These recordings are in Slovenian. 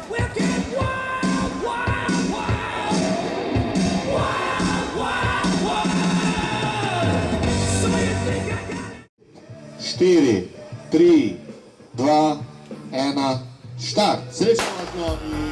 We'll get wild, wild, wild. Wild, wild, wild. So you think I got it? 4, 3, 2, 1, štart. Srečno vožnjo in...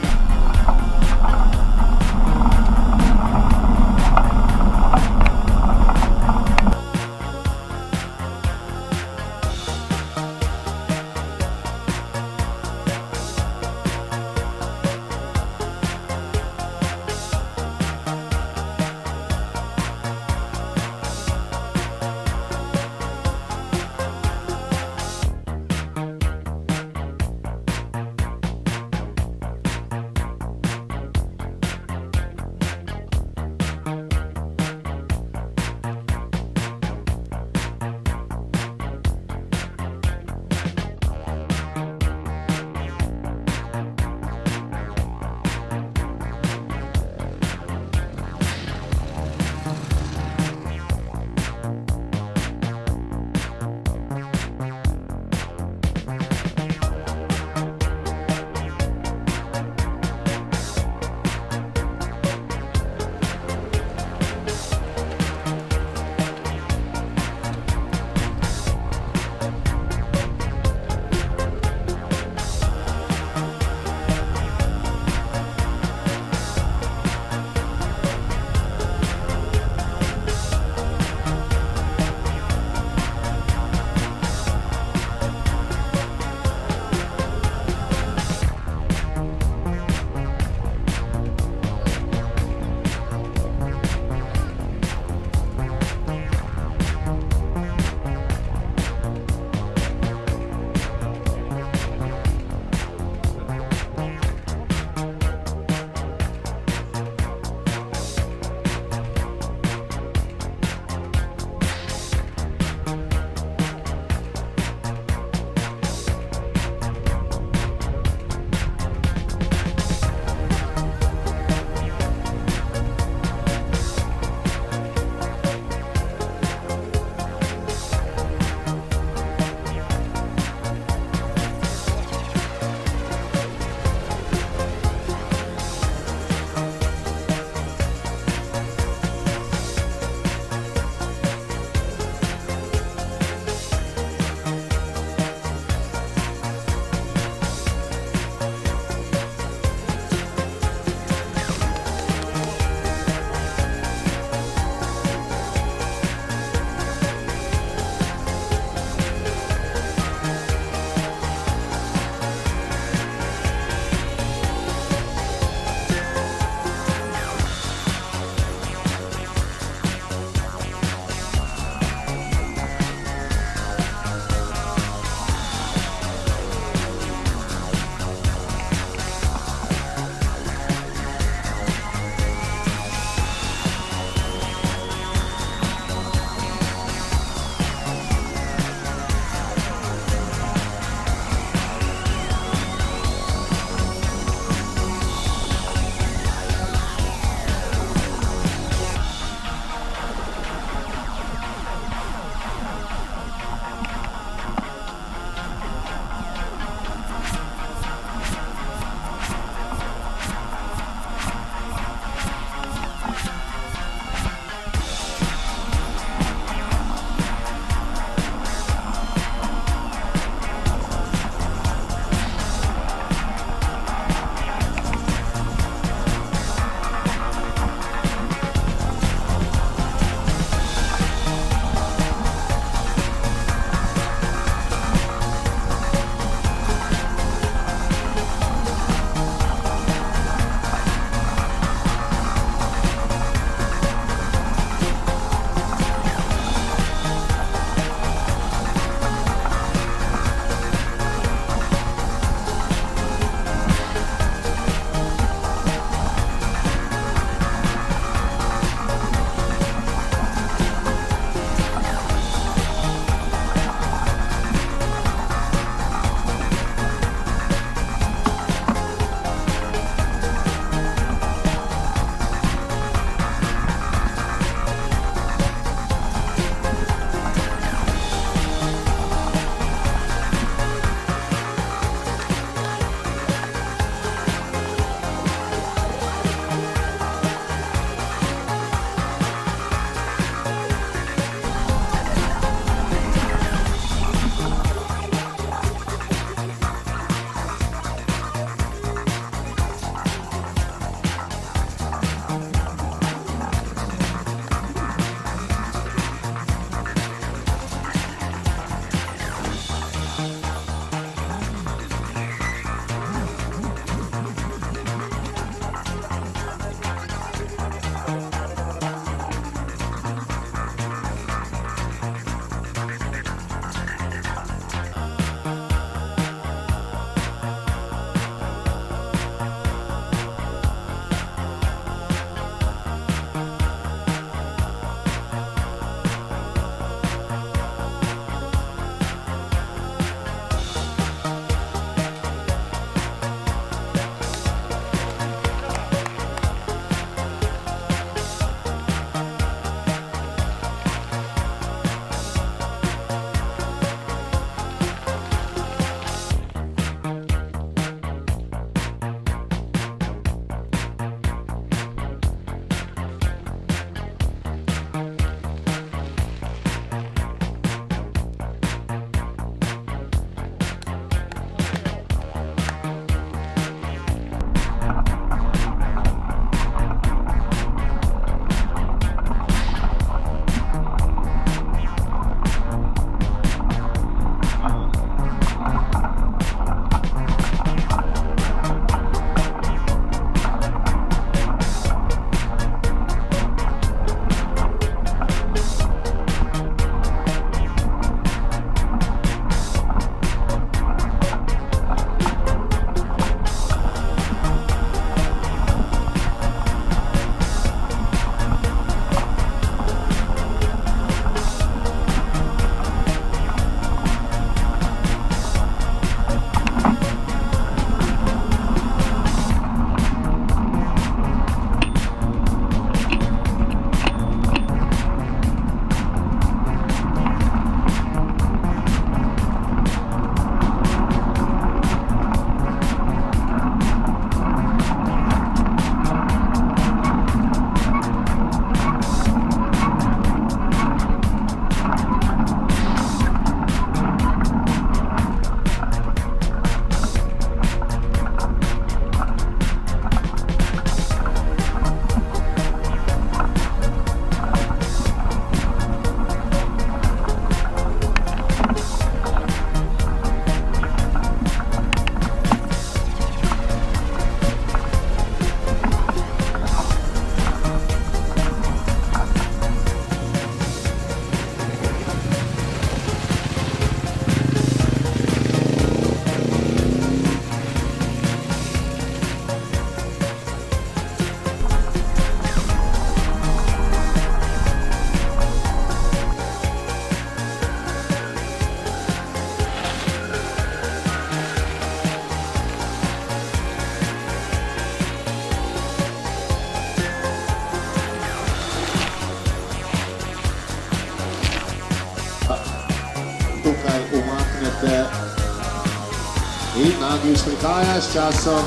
Nagiš prihaja s časom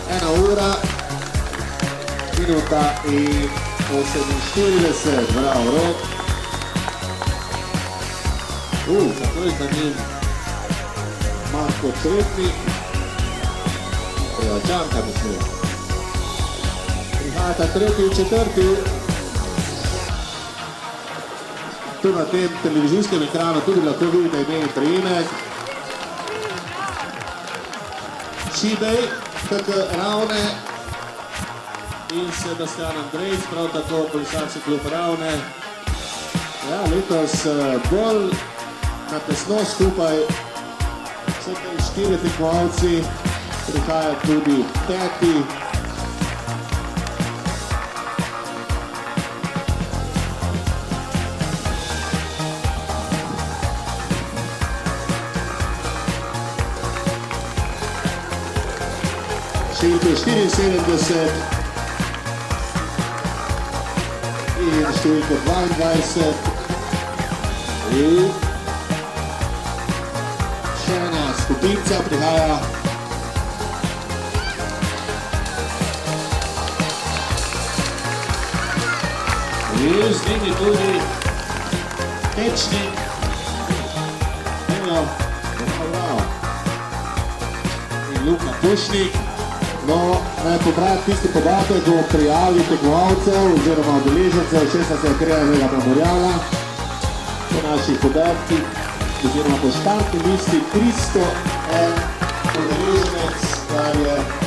1 ura, minuta in 48, bravo, Rok. Takoj za njim Marko Čretnik. Čanka mislim. Prihajata tretji in četrti. Tu na tem televizijskem ekranu tudi lahko vidite ime in priimek. Šibej, KK Ravne in Sebastian Andrejc, prav tako Kolesarski klub Ravne. Ja, letos bolj na tesno skupaj vse te 4 tekmovalci, prihaja tudi 5. Številke 74 in številke 22 in še ena skupinca prihaja. In z njimi tudi Tečnik, in Luka Pušnik. No, naj pobrat tisti podatek o prijavi tekmovalcev oziroma udeležencev 16. okvirnega memoriala. Po naših podatkih oziroma po štartni listi 301 udeleženec, kar je